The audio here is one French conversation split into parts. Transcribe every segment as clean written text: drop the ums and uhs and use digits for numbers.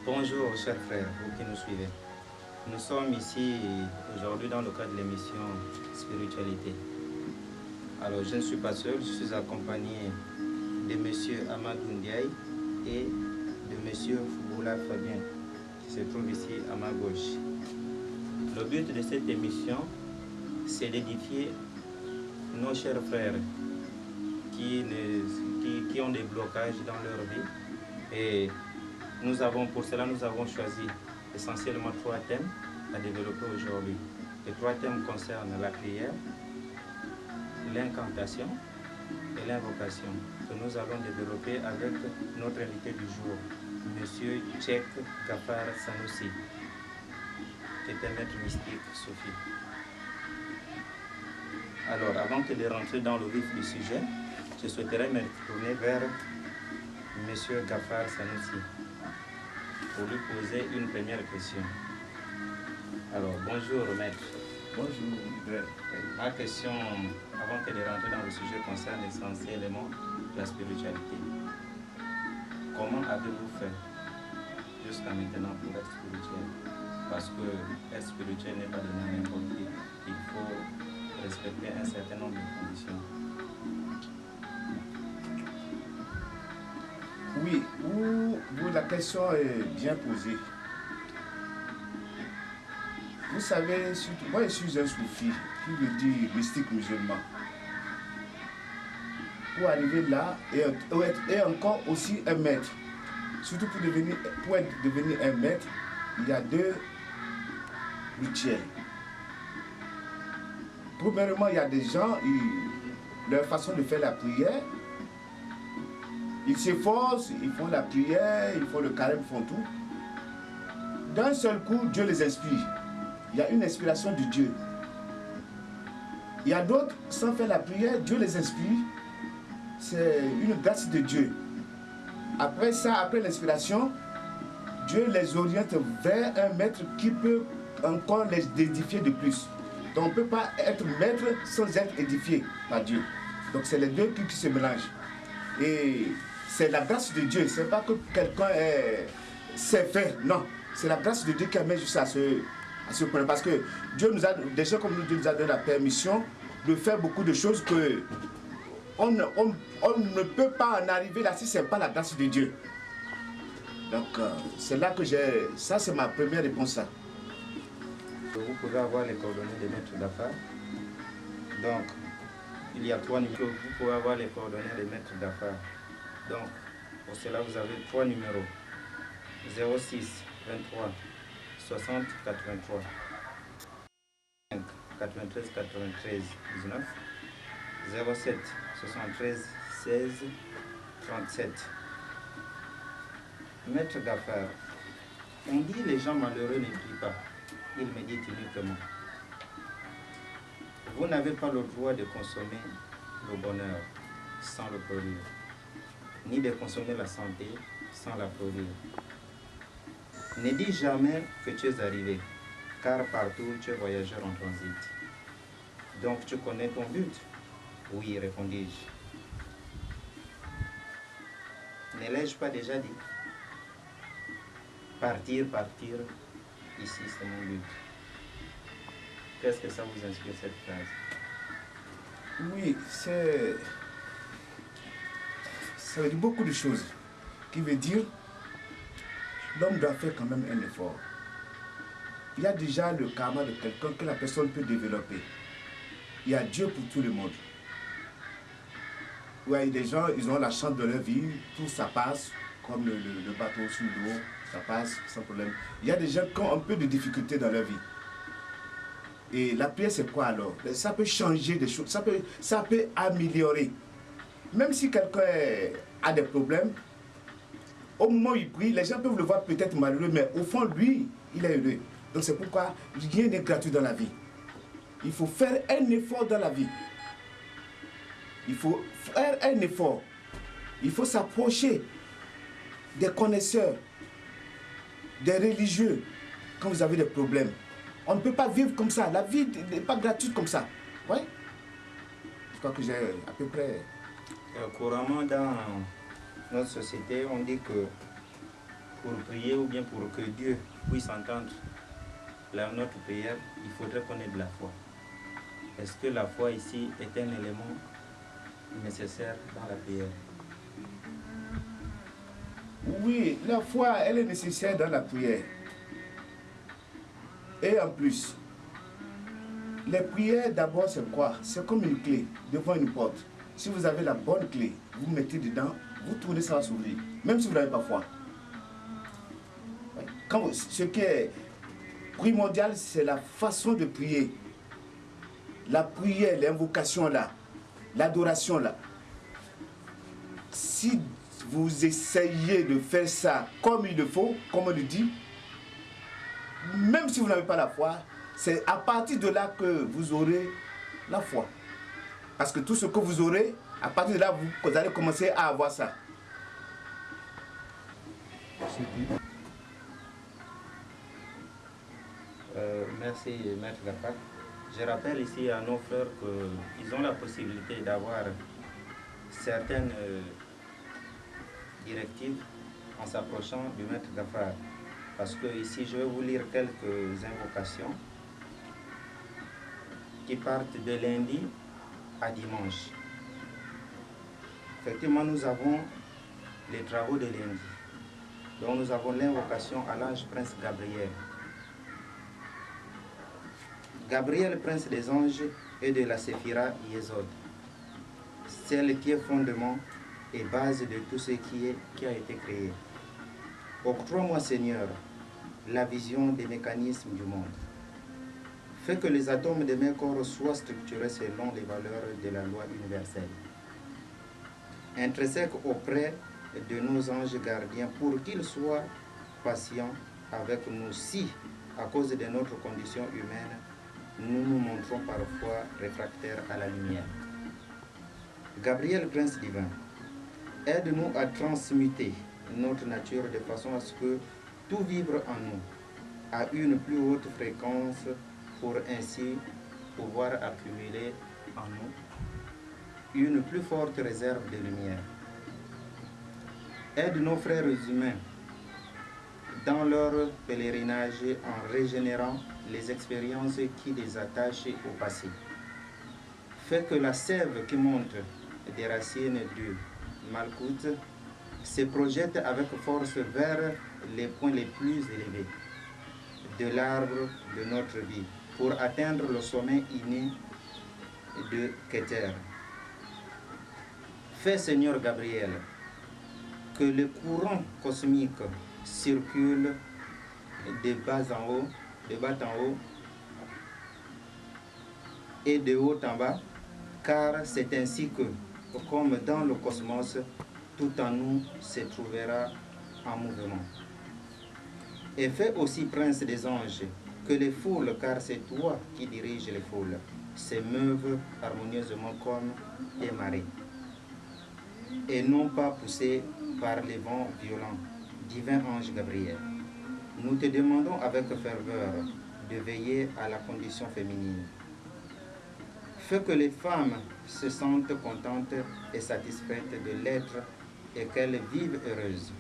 Bonjour chers frères, vous qui nous suivez. Nous sommes ici aujourd'hui dans le cadre de l'émission Spiritualité. Alors je ne suis pas seul, je suis accompagné de M. Amadou Ndiaye et de M. Fouboula Fabien qui se trouve ici à ma gauche. Le but de cette émission, c'est d'édifier nos chers frères qui ont des blocages dans leur vie. Et pour cela, nous avons choisi essentiellement 3 thèmes à développer aujourd'hui. Les 3 thèmes concernent la prière, l'incantation et l'invocation que nous allons développer avec notre invité du jour, M. Cheikh Gafar Sanoussi, qui est un maître mystique soufi. Alors, avant que de rentrer dans le vif du sujet, je souhaiterais me tourner vers M. Gafar Sanoussi pour lui poser une première question. Alors, bonjour maître. Bonjour. Ma question, avant que de rentrer dans le sujet, concerne essentiellement la spiritualité. Comment avez-vous fait jusqu'à maintenant pour être spirituel? Parce que être spirituel n'est pas donné à n'importe qui. Il faut respecter un certain nombre de conditions. Oui, la question est bien posée. Vous savez, surtout, moi je suis un soufi, qui veut dire mystique musulman. Pour arriver là et encore aussi un maître. Surtout pour devenir un maître, il y a 2 rituels. Premièrement, il y a des gens, leur façon de faire la prière, ils s'efforcent, ils font la prière, ils font le carême, ils font tout. D'un seul coup, Dieu les inspire. Il y a une inspiration de Dieu. Il y a d'autres, sans faire la prière, Dieu les inspire. C'est une grâce de Dieu. Après ça, après l'inspiration, Dieu les oriente vers un maître qui peut encore les édifier de plus. Donc on ne peut pas être maître sans être édifié par Dieu. Donc c'est les 2 qui se mélangent. Et c'est la grâce de Dieu, c'est pas que quelqu'un sait faire, non. C'est la grâce de Dieu qui amène juste à ce point. Parce que Dieu nous a, déjà comme Dieu nous a donné la permission de faire beaucoup de choses que on ne peut pas en arriver là si ce n'est pas la grâce de Dieu. Donc c'est là que ça c'est ma première réponse. Ça. Vous pouvez avoir les coordonnées des maîtres d'affaires. Donc, il y a 3 numéros. Vous pouvez avoir les coordonnées des maîtres d'affaires. Donc, pour cela, vous avez 3 numéros. 06 23 60 83 93 93 19 07 73 16 37. Maître Gafar, on dit les gens malheureux ne prient pas. Il médite uniquement. Vous n'avez pas le droit de consommer le bonheur sans le produire, ni de consommer la santé sans la produire. Ne dis jamais que tu es arrivé, car partout tu es voyageur en transit. Donc tu connais ton but? Oui, répondis-je. Ne l'ai-je pas déjà dit? Partir, ici c'est mon but. Qu'est-ce que ça vous inspire cette phrase? Oui, ça veut dire beaucoup de choses. Qui veut dire, l'homme doit faire quand même un effort. Il y a déjà le karma de quelqu'un que la personne peut développer. Il y a Dieu pour tout le monde. Ouais, des gens, ils ont la chance de leur vie, tout ça passe, comme le bateau sur l'eau, ça passe sans problème. Il y a des gens qui ont un peu de difficultés dans leur vie. Et la prière, c'est quoi alors? Ça peut changer des choses, ça peut améliorer. Même si quelqu'un a des problèmes, au moment où il prie, les gens peuvent le voir peut-être malheureux, mais au fond, lui, il est heureux. Donc c'est pourquoi rien n'est gratuit dans la vie. Il faut faire un effort dans la vie. Il faut faire un effort. Il faut s'approcher des connaisseurs, des religieux, quand vous avez des problèmes. On ne peut pas vivre comme ça. La vie n'est pas gratuite comme ça. Oui. Je crois que j'ai à peu près... Couramment dans notre société, on dit que pour prier ou bien pour que Dieu puisse entendre notre prière, il faudrait qu'on ait de la foi. Est-ce que la foi ici est un élément nécessaire dans la prière? Oui, la foi, elle est nécessaire dans la prière. Et en plus, les prières d'abord c'est quoi? C'est comme une clé devant une porte. Si vous avez la bonne clé, vous mettez dedans, vous tournez, ça va s'ouvrir. Même si vous n'avez pas foi. Ce qui est primordial, c'est la façon de prier. La prière, l'invocation là, l'adoration là. Si vous essayez de faire ça comme il le faut, comme on le dit, même si vous n'avez pas la foi, c'est à partir de là que vous aurez la foi. Parce que tout ce que vous aurez, à partir de là, vous allez commencer à avoir ça. Merci, Maître Gaffar. Je rappelle ici à nos frères qu'ils ont la possibilité d'avoir certaines directives en s'approchant du Maître Gaffar. Parce que ici, je vais vous lire quelques invocations qui partent de lundi à dimanche. Effectivement, nous avons les travaux de lundi. Donc nous avons l'invocation à l'ange prince Gabriel. Gabriel, prince des anges et de la Séphira Yésod, celle qui est fondement et base de tout ce qui a été créé. Octroie-moi, Seigneur, la vision des mécanismes du monde. Fais que les atomes de mes corps soient structurés selon les valeurs de la loi universelle. Intrinsèque auprès de nos anges gardiens pour qu'ils soient patients avec nous si, à cause de notre condition humaine, nous nous montrons parfois réfractaires à la lumière. Gabriel, prince divin, aide-nous à transmuter notre nature de façon à ce que tout vibre en nous à une plus haute fréquence pour ainsi pouvoir accumuler en nous une plus forte réserve de lumière. Aide nos frères humains dans leur pèlerinage en régénérant les expériences qui les attachent au passé. Fais que la sève qui monte des racines du Malkout se projette avec force vers les points les plus élevés de l'arbre de notre vie pour atteindre le sommet inné de Keter. Fais, Seigneur Gabriel, que le courant cosmique circule de bas en haut, de bas en haut et de haut en bas, car c'est ainsi que, comme dans le cosmos, tout en nous se trouvera en mouvement. Et fais aussi, prince des anges, que les foules, car c'est toi qui diriges les foules, se meuvent harmonieusement comme des marées, et non pas poussées par les vents violents. Divin ange Gabriel, nous te demandons avec ferveur de veiller à la condition féminine. Fais que les femmes se sentent contentes et satisfaites de l'être et qu'elles vivent heureuses.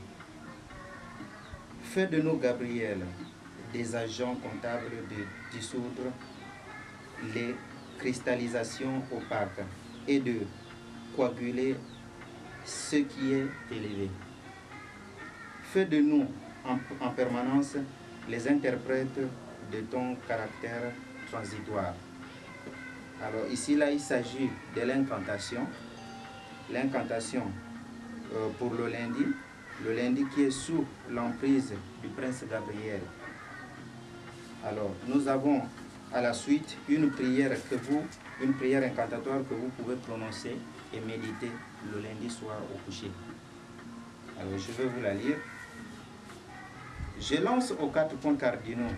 Fais de nous, Gabriel, des agents comptables de dissoudre les cristallisations opaques et de coaguler ce qui est élevé. Fais de nous en permanence les interprètes de ton caractère transitoire. Alors ici, là, il s'agit de l'incantation. L'incantation pour le lundi qui est sous l'emprise du prince Gabriel. Alors, nous avons à la suite une prière incantatoire que vous pouvez prononcer et méditer le lundi soir au coucher. Alors, je vais vous la lire. Je lance aux 4 points cardinaux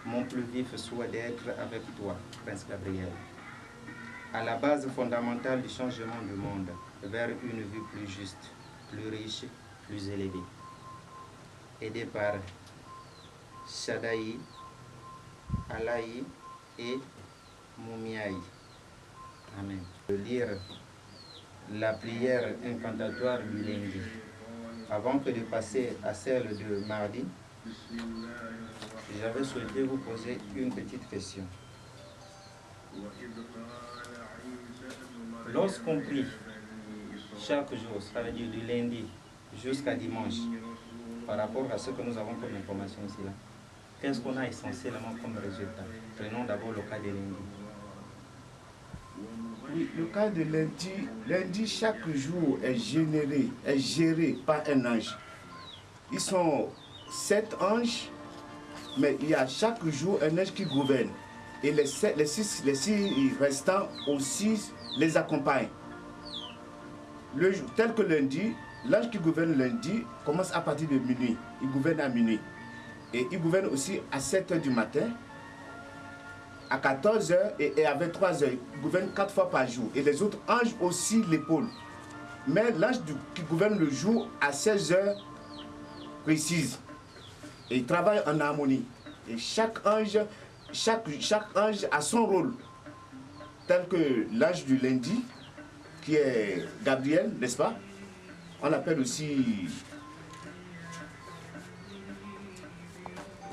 mon plus vif souhait d'être avec toi, prince Gabriel, à la base fondamentale du changement du monde vers une vie plus juste, plus riche, plus élevée, aidé par Shaddai, Alaï et Moumiaï. Amen. De lire la prière incantatoire du lundi. Avant que de passer à celle de mardi, j'avais souhaité vous poser une petite question. Lorsqu'on prie chaque jour, ça veut dire du lundi jusqu'à dimanche, par rapport à ce que nous avons comme information ici là, qu'est-ce qu'on a essentiellement comme résultat? Prenons d'abord le cas de lundi. Oui, le cas de lundi, chaque jour est géré par un ange. Ils sont 7 anges, mais il y a chaque jour un ange qui gouverne. Et les six restants aussi les accompagnent. Tel que lundi, l'ange qui gouverne lundi commence à partir de minuit. Il gouverne à minuit. Et il gouverne aussi à 7 h du matin, à 14 h et à 23 h. Il gouverne 4 fois par jour. Et les autres anges aussi l'épaulent. Mais l'ange qui gouverne le jour à 16 h précise. Et il travaille en harmonie. Et chaque ange a son rôle. Tel que l'ange du lundi, qui est Gabriel, n'est-ce pas? On l'appelle aussi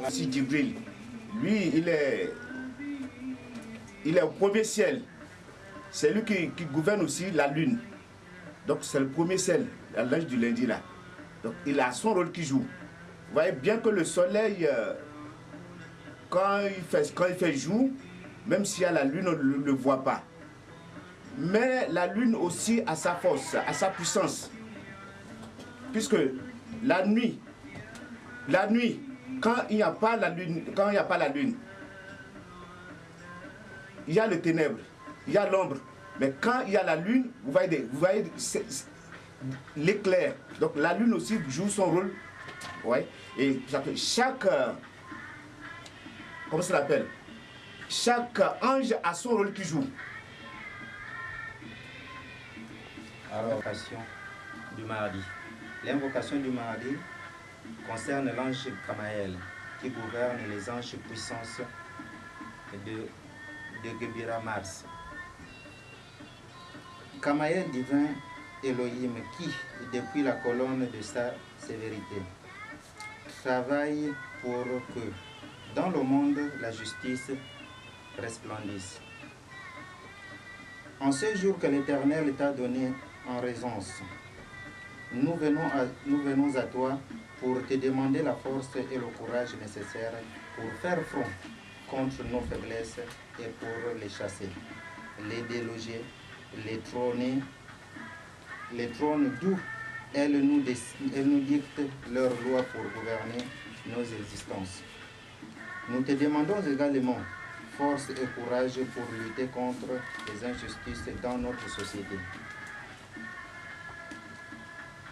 Djibril. Lui, il est au premier ciel. C'est lui qui gouverne aussi la lune. Donc c'est le premier ciel, l'ange du lundi là. Donc il a son rôle qui joue. Vous voyez bien que le soleil, quand il fait jour, même s'il y a la lune, on ne le voit pas. Mais la lune aussi a sa force, a sa puissance. Puisque la nuit, quand il n'y a pas la lune, il y a le ténèbre, il y a l'ombre. Mais quand il y a la lune, vous voyez l'éclair. Donc la lune aussi joue son rôle. Ouais. Et chaque comment ça s'appelle? Chaque ange a son rôle qui joue. Alors, l'invocation du mardi. L'invocation du mardi concerne l'ange Kamaël qui gouverne les anges puissance de Gebira Mars. Kamaël divin Elohim qui, depuis la colonne de sa sévérité, travaille pour que dans le monde la justice resplendisse. En ce jour que l'Éternel t'a donné en résonance, nous venons à toi pour te demander la force et le courage nécessaires pour faire front contre nos faiblesses et pour les chasser, les déloger, les trôner, les trônes d'où elles nous dictent leurs lois pour gouverner nos existences. Nous te demandons également force et courage pour lutter contre les injustices dans notre société,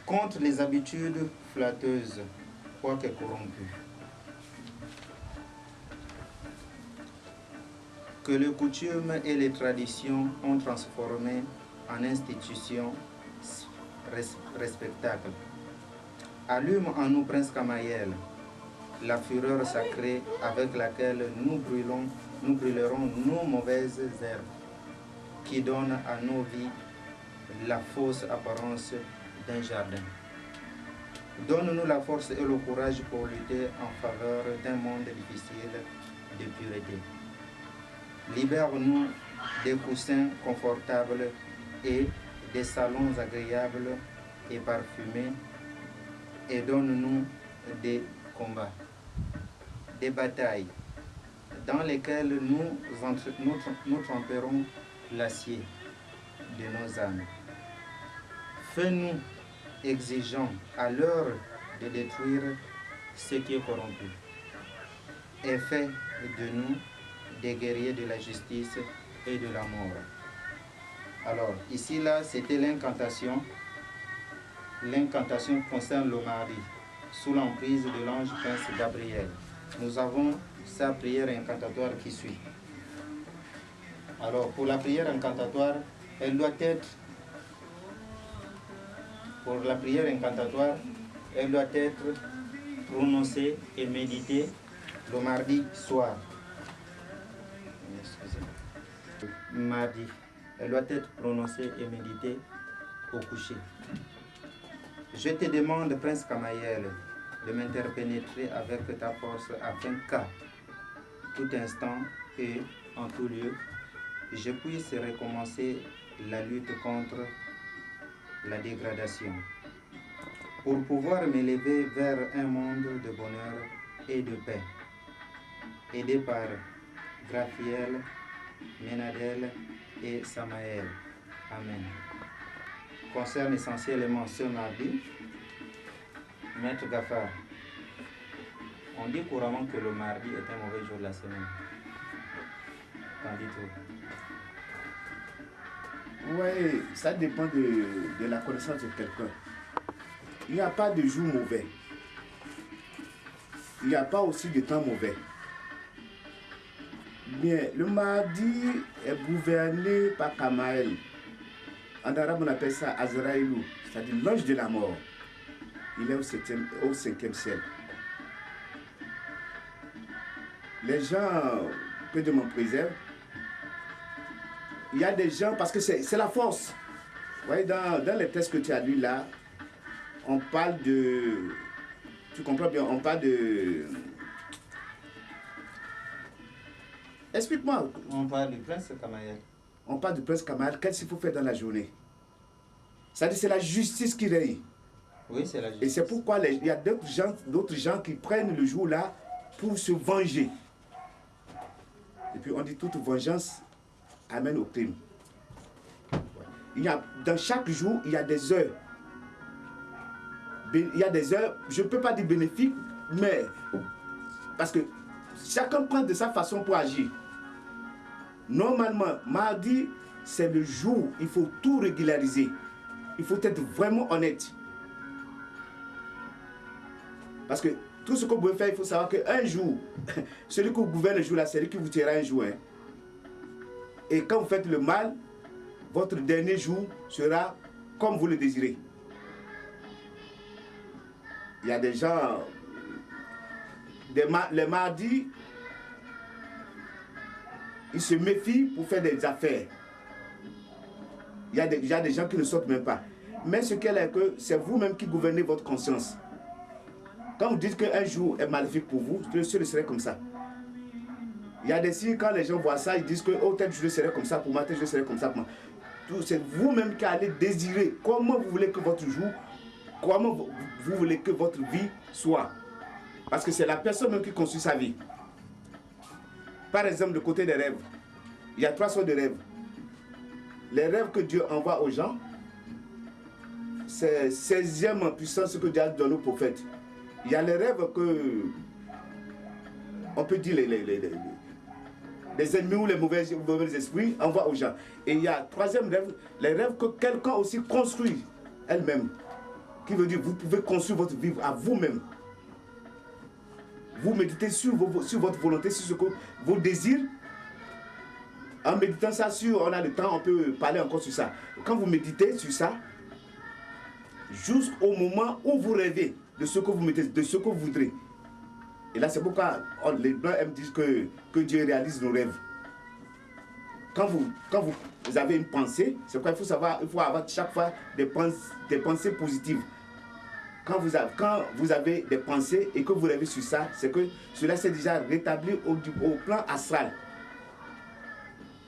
contre les habitudes flatteuses, quoique corrompues, que les coutumes et les traditions ont transformées en institutions respectables. Allume en nous, Prince Kamaël, la fureur sacrée avec laquelle nous brûlerons nos mauvaises herbes, qui donnent à nos vies la fausse apparence d'un jardin. Donne-nous la force et le courage pour lutter en faveur d'un monde difficile de pureté. Libère-nous des coussins confortables et des salons agréables et parfumés, et donne-nous des combats, des batailles dans lesquelles nous tremperons l'acier de nos âmes. Fais-nous exigeants à l'heure de détruire ce qui est corrompu, et fais de nous des guerriers de la justice et de la mort. Alors, ici, là, c'était l'incantation. L'incantation concerne le mardi, sous l'emprise de l'ange Prince Gabriel. Nous avons sa prière incantatoire qui suit. Alors, pour la prière incantatoire, elle doit être prononcée et méditée le mardi soir. Mardi, elle doit être prononcée et méditée au coucher. Je te demande, Prince Kamaël, de m'interpénétrer avec ta force afin qu'à tout instant et en tout lieu, je puisse recommencer la lutte contre la dégradation, pour pouvoir m'élever vers un monde de bonheur et de paix, aidé par Graphiel, Ménadel et Samaël. Amen. Concerne essentiellement ce mardi, Maître Gaffard. On dit couramment que le mardi est un mauvais jour de la semaine. Qu'en dites-vous? Oui, ça dépend de la connaissance de quelqu'un. Il n'y a pas de jour mauvais. Il n'y a pas aussi de temps mauvais. Bien, le mardi est gouverné par Kamaël. En arabe, on appelle ça Azraïlou, c'est-à-dire l'ange de la mort. Il est au 5e ciel. Les gens, que Dieu m'en préserve, il y a des gens, parce que c'est la force. Vous voyez, dans les textes que tu as lus là, on parle de... Tu comprends bien, on parle de... Explique-moi. On parle du prince Kamaël. On parle du prince Kamaël, qu'est-ce qu'il faut faire dans la journée? C'est-à-dire c'est la justice qui règne. Oui, c'est la justice. Et c'est pourquoi il y a d'autres gens qui prennent le jour là pour se venger. Et puis on dit toute vengeance amène au crime. Dans chaque jour, il y a des heures. Il y a des heures, je ne peux pas dire bénéfiques, mais parce que chacun prend de sa façon pour agir. Normalement, mardi, c'est le jour, il faut tout régulariser. Il faut être vraiment honnête. Parce que tout ce que vous pouvez faire, il faut savoir qu'un jour, celui qui vous gouverne le jour là, c'est lui qui vous tirera un jour. Hein. Et quand vous faites le mal, votre dernier jour sera comme vous le désirez. Il y a des gens, les mardis, ils se méfient pour faire des affaires. Il y a des gens qui ne sortent même pas. Mais ce qu'elle est que c'est vous-même qui gouvernez votre conscience. Quand vous dites qu'un jour est maléfique pour vous, le ciel serait comme ça. Il y a des signes, quand les gens voient ça, ils disent que oh, tel jour serait comme ça pour moi, tel jour serait comme ça pour moi. C'est vous-même qui allez désirer comment vous voulez que votre jour, comment vous voulez que votre vie soit. Parce que c'est la personne même qui construit sa vie. Par exemple, le côté des rêves. Il y a 3 sortes de rêves. Les rêves que Dieu envoie aux gens, c'est 16e en puissance que Dieu a donné aux prophètes. Il y a les rêves que, on peut dire les ennemis ou les mauvais esprits envoient aux gens. Et il y a 3e rêve, les rêves que quelqu'un aussi construit elle-même. Qui veut dire vous pouvez construire votre vie à vous-même. Vous méditez sur votre volonté, sur ce que vos désirs. En méditant ça sur, on a le temps, on peut parler encore sur ça. Quand vous méditez sur ça, jusqu'au moment où vous rêvez de ce que vous mettez, de ce que vous voudrez. Et là, c'est pourquoi les Blancs aiment dire que Dieu réalise nos rêves. Quand vous avez une pensée, c'est quoi? Il faut avoir chaque fois des pensées positives. Quand vous avez des pensées et que vous rêvez sur ça, c'est que cela s'est déjà rétabli au plan astral.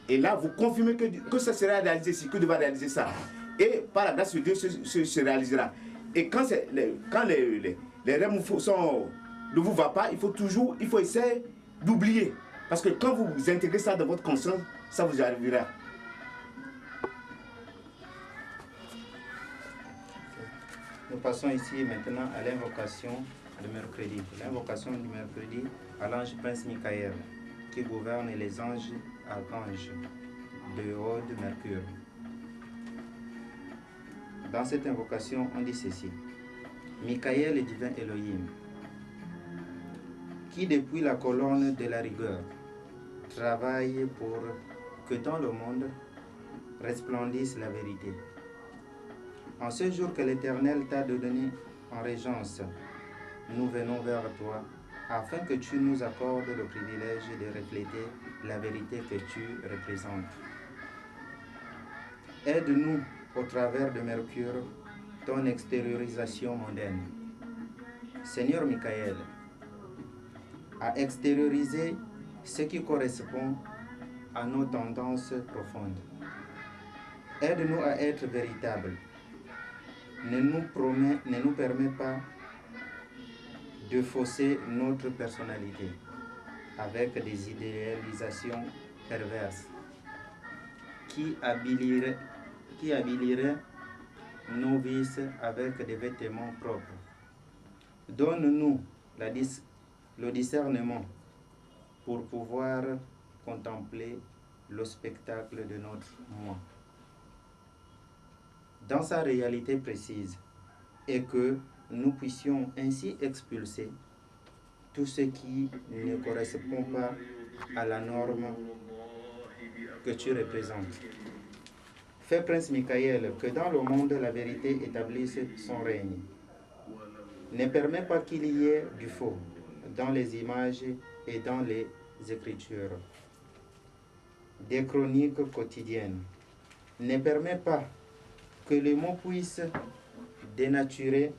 Et là, vous confirmez que ça sera réalisé ici, que Dieu va réaliser ça. Et par la grâce de Dieu, se réalisera. Et quand les rêves ne vous vont pas, il faut essayer d'oublier. Parce que quand vous intégrez ça dans votre conscience, ça vous arrivera. Nous passons ici maintenant à l'invocation de mercredi. L'invocation du mercredi à l'ange Prince Michael, qui gouverne les anges archanges de haut de Mercure. Dans cette invocation, on dit ceci. Michael, le divin Elohim, qui depuis la colonne de la rigueur travaille pour que dans le monde resplendisse la vérité. En ce jour que l'Éternel t'a donné en régence, nous venons vers toi afin que tu nous accordes le privilège de refléter la vérité que tu représentes. Aide-nous au travers de Mercure, ton extériorisation mondaine. Seigneur Michael, à extérioriser ce qui correspond à nos tendances profondes. Aide-nous à être véritables. Ne nous permets pas de fausser notre personnalité avec des idéalisations perverses qui habilieraient nos vices avec des vêtements propres. Donne-nous le discernement pour pouvoir contempler le spectacle de notre moi dans sa réalité précise et que nous puissions ainsi expulser tout ce qui ne correspond pas à la norme que tu représentes. Fais, Prince Michael, que dans le monde la vérité établisse son règne. Ne permets pas qu'il y ait du faux dans les images et dans les écritures. Des chroniques quotidiennes. Ne permets pas que les mots puissent dénaturer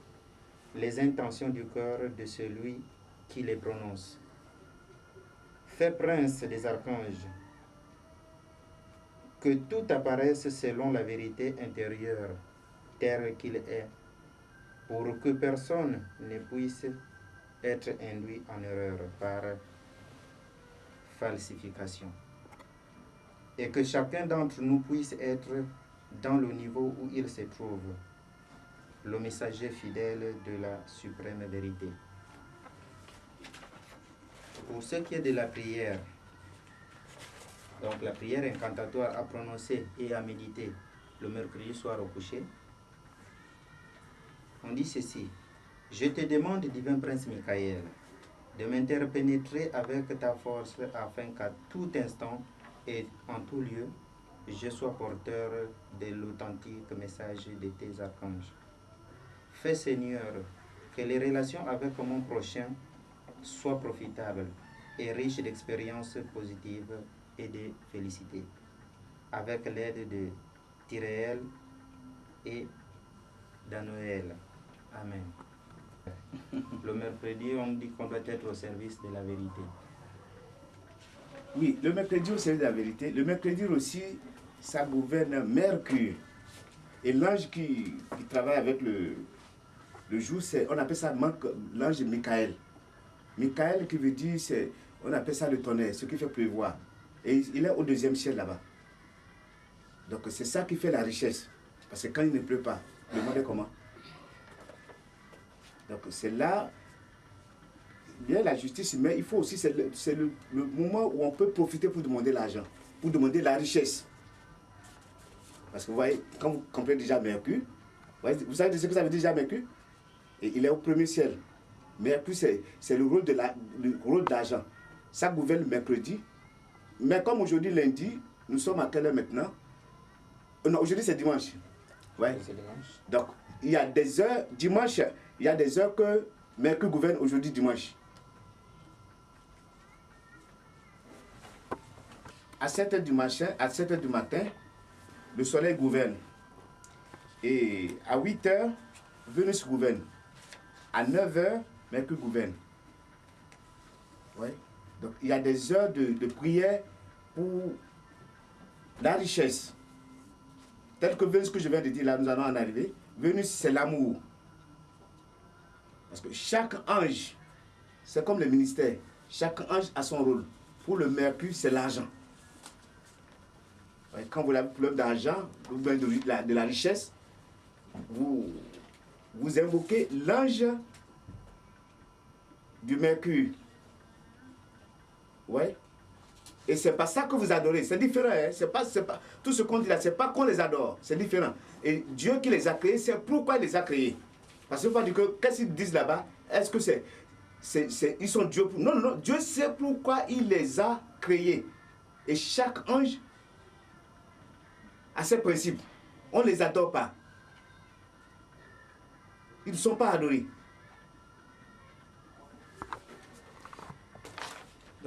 les intentions du cœur de celui qui les prononce. Fais, Prince des archanges, que tout apparaisse selon la vérité intérieure, tel qu'il est, pour que personne ne puisse être induit en erreur par falsification. Et que chacun d'entre nous puisse être dans le niveau où il se trouve, le messager fidèle de la suprême vérité. Pour ce qui est de la prière, donc la prière incantatoire à prononcer et à méditer le mercredi soir au coucher, on dit ceci: je te demande, divin prince Michael, de m'interpénétrer avec ta force afin qu'à tout instant et en tout lieu, je sois porteur de l'authentique message de tes archanges. Fais, Seigneur, que les relations avec mon prochain soient profitables et riches d'expériences positives et de félicité, avec l'aide de Tyréel et d'Anoël. Amen. Le mercredi, on dit qu'on doit être au service de la vérité. Oui, le mercredi au service de la vérité. Le mercredi aussi, ça gouverne Mercure. Et l'ange qui travaille avec le jour, on appelle ça l'ange Michael. Michael qui veut dire, on appelle ça le tonnerre, ce qui fait pleuvoir. Et il est au deuxième ciel là-bas. Donc c'est ça qui fait la richesse. Parce que quand il ne pleut pas, le monde est comment? Donc c'est là, bien la justice, mais il faut aussi, c'est le moment où on peut profiter pour demander l'argent, pour demander la richesse. Parce que vous voyez, quand vous comprenez déjà Mercure, vous savez ce que ça veut dire déjà Mercure? Et il est au premier ciel. Mercure, c'est le rôle de l'argent. Ça gouverne le mercredi. Mais comme aujourd'hui, lundi, nous sommes à quelle heure maintenant? Non, aujourd'hui c'est dimanche. Ouais. C'est dimanche. Donc, il y a des heures, dimanche, il y a des heures que Mercure gouverne aujourd'hui, dimanche. À 7h du matin, le soleil gouverne. Et à 8h, Vénus gouverne. À 9h, Mercure gouverne. Ouais. Donc, il y a des heures de prière pour la richesse. Tel que Vénus, que je viens de dire, là, nous allons en arriver. Vénus, c'est l'amour. Parce que chaque ange, c'est comme le ministère. Chaque ange a son rôle. Pour le Mercure, c'est l'argent. Ouais, quand vous avez un problème d'argent, de la richesse, vous invoquez l'ange du Mercure. Ouais. Et c'est pas ça que vous adorez. C'est différent. Hein? C'est pas, tout ce qu'on dit là, c'est pas qu'on les adore. C'est différent. Et Dieu qui les a créés, c'est pourquoi il les a créés. Parce que vous dire que, qu'est-ce qu'ils disent là-bas? Est-ce que ils sont Dieu pour... Non. Dieu sait pourquoi il les a créés. Et chaque ange a ses principes. On ne les adore pas. Ils ne sont pas adorés.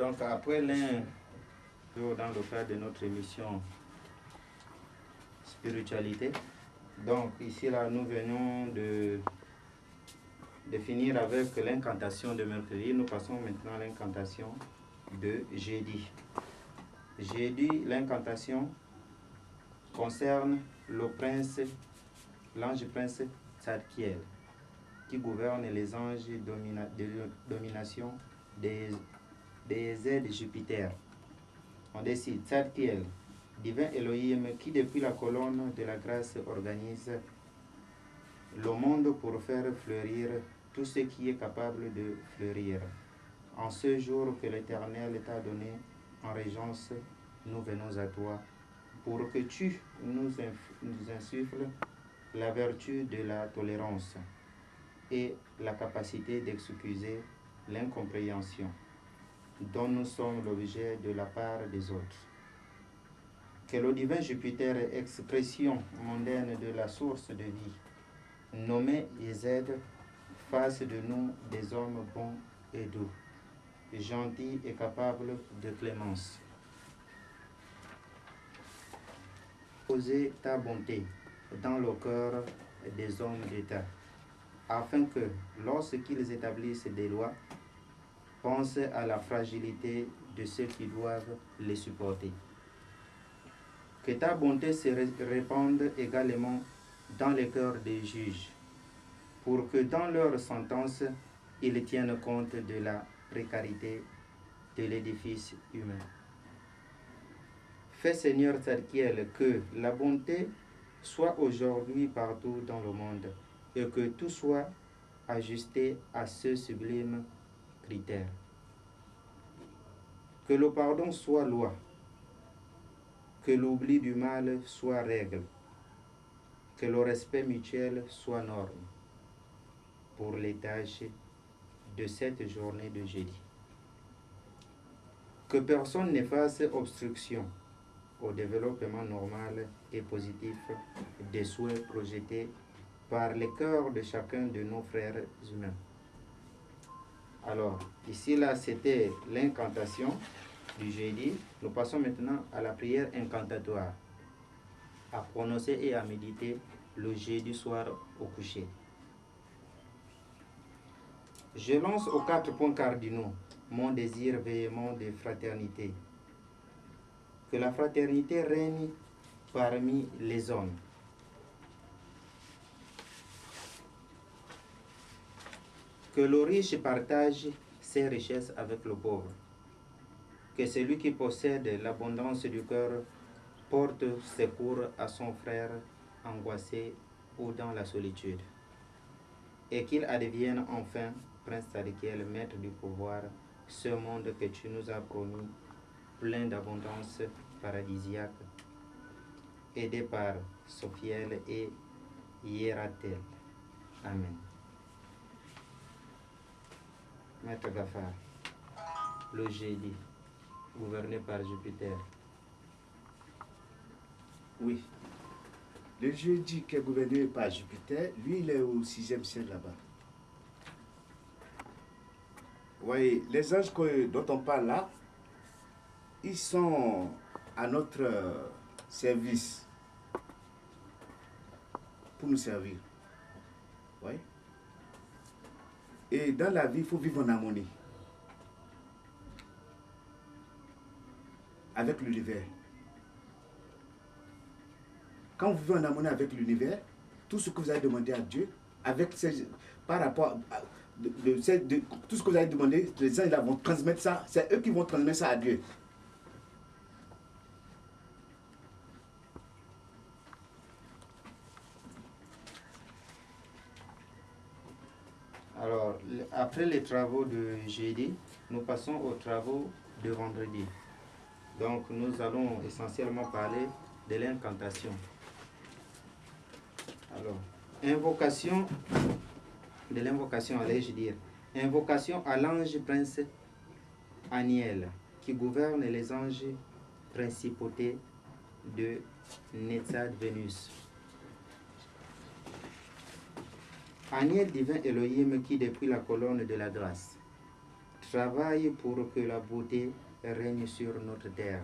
Donc après l'un, dans le cadre de notre émission spiritualité, donc ici là nous venons de finir avec l'incantation de mercredi. Nous passons maintenant à l'incantation de jeudi. Jeudi, l'incantation concerne l'ange prince Tzadkiel, qui gouverne les anges de domination des aides Jupiter. On décide Tzadkiel, divin Elohim, qui depuis la colonne de la grâce organise le monde pour faire fleurir tout ce qui est capable de fleurir. En ce jour que l'Éternel t'a donné en régence, nous venons à toi pour que tu nous insuffles la vertu de la tolérance et la capacité d'excuser l'incompréhension dont nous sommes l'objet de la part des autres. Que le divin Jupiter, expression mondaine de la source de vie, nommé Yézed, fasse de nous des hommes bons et doux, gentils et capables de clémence. Poser ta bonté dans le cœur des hommes d'État, afin que, lorsqu'ils établissent des lois, pensent à la fragilité de ceux qui doivent les supporter. Que ta bonté se répande également dans les cœurs des juges, pour que dans leurs sentences, ils tiennent compte de la précarité de l'édifice humain. Fais, Seigneur Tzadkiel, que la bonté soit aujourd'hui partout dans le monde et que tout soit ajusté à ce sublime critère. Que le pardon soit loi, que l'oubli du mal soit règle, que le respect mutuel soit norme pour les tâches de cette journée de jeudi. Que personne ne fasse obstruction au développement normal et positif des souhaits projetés par les cœurs de chacun de nos frères humains. Alors, ici là, c'était l'incantation du jeudi. Nous passons maintenant à la prière incantatoire, à prononcer et à méditer le jeudi soir au coucher. Je lance aux 4 points cardinaux mon désir véhément de fraternité. Que la fraternité règne parmi les hommes. Que le riche partage ses richesses avec le pauvre. Que celui qui possède l'abondance du cœur porte secours à son frère angoissé ou dans la solitude. Et qu'il advienne enfin, Prince Tzadkiel, maître du pouvoir, ce monde que tu nous as promis, plein d'abondance paradisiaque, aidé par Sophiel et Hiératel. Amen. Maître Gafar, le jeudi, gouverné par Jupiter. Oui. Le jeudi qui est gouverné par Jupiter, lui, il est au 6e ciel là-bas. Oui, les anges dont on parle là, ils sont à notre service pour nous servir. Oui. Et dans la vie, il faut vivre en harmonie avec l'univers. Quand vous vivez en harmonie avec l'univers, tout ce que vous avez demandé à Dieu, par rapport à tout ce que vous avez demandé, les anges là vont transmettre ça, c'est eux qui vont transmettre ça à Dieu. Alors, après les travaux de jeudi, nous passons aux travaux de vendredi. Donc, nous allons essentiellement parler de l'incantation. Alors, invocation à l'ange prince Aniel, qui gouverne les anges principautés de Netzad Vénus. Aniel divin Elohim, qui depuis la colonne de la grâce Travaille pour que la beauté règne sur notre terre.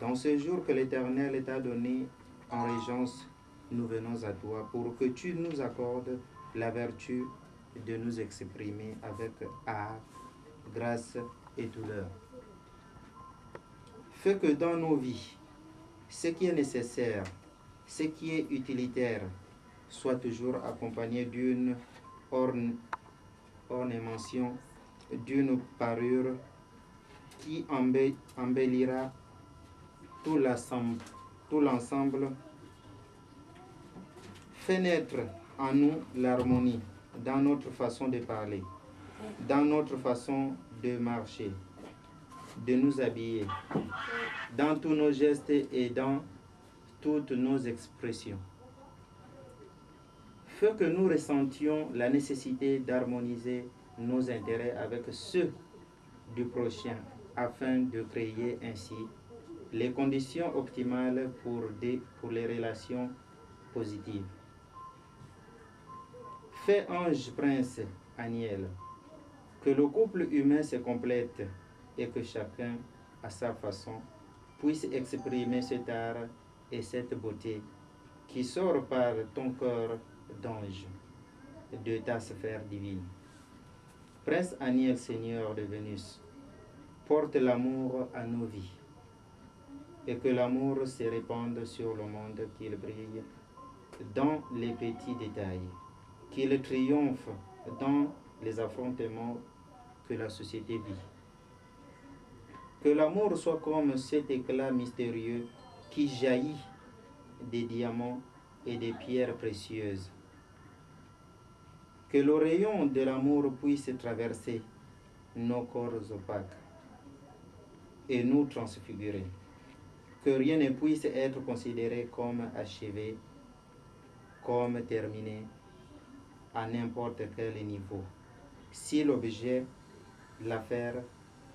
Dans ce jour que l'Éternel t'a donné en régence, nous venons à toi pour que tu nous accordes la vertu de nous exprimer avec art, grâce et douleur. Fais que dans nos vies, ce qui est nécessaire, ce qui est utilitaire, soit toujours accompagné d'une ornementation, d'une parure qui embellira tout l'ensemble. Fais naître en nous l'harmonie dans notre façon de parler, dans notre façon de marcher, de nous habiller, dans tous nos gestes et dans toutes nos expressions. Fais que nous ressentions la nécessité d'harmoniser nos intérêts avec ceux du prochain afin de créer ainsi les conditions optimales pour les relations positives. Fais ange prince Aniel, que le couple humain se complète et que chacun, à sa façon, puisse exprimer cet art et cette beauté qui sort par ton cœur d'ange, de ta sphère divine. Prince Aniel, Seigneur de Vénus, porte l'amour à nos vies et que l'amour se répande sur le monde, qu'il brille dans les petits détails, qu'il triomphe dans les affrontements que la société vit. Que l'amour soit comme cet éclat mystérieux qui jaillit des diamants et des pierres précieuses. Que le rayon de l'amour puisse traverser nos corps opaques et nous transfigurer. Que rien ne puisse être considéré comme achevé, comme terminé à n'importe quel niveau. Si l'objet, l'affaire,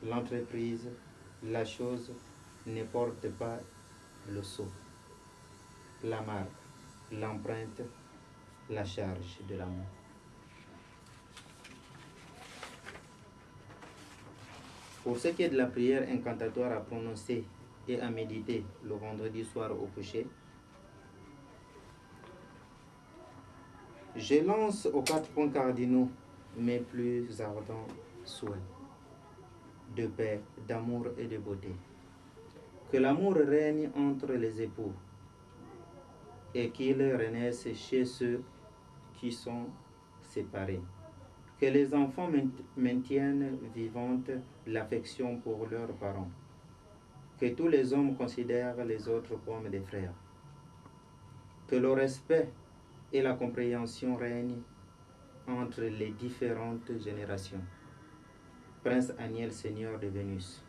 l'entreprise, la chose ne porte pas le sceau, la marque, l'empreinte, la charge de l'amour. Pour ce qui est de la prière incantatoire à prononcer et à méditer le vendredi soir au coucher, je lance aux 4 points cardinaux mes plus ardents souhaits de paix, d'amour et de beauté. Que l'amour règne entre les époux et qu'il renaisse chez ceux qui sont séparés. Que les enfants maintiennent vivante l'affection pour leurs parents. Que tous les hommes considèrent les autres comme des frères. Que le respect et la compréhension règnent entre les différentes générations. Prince Aniel, Seigneur de Vénus,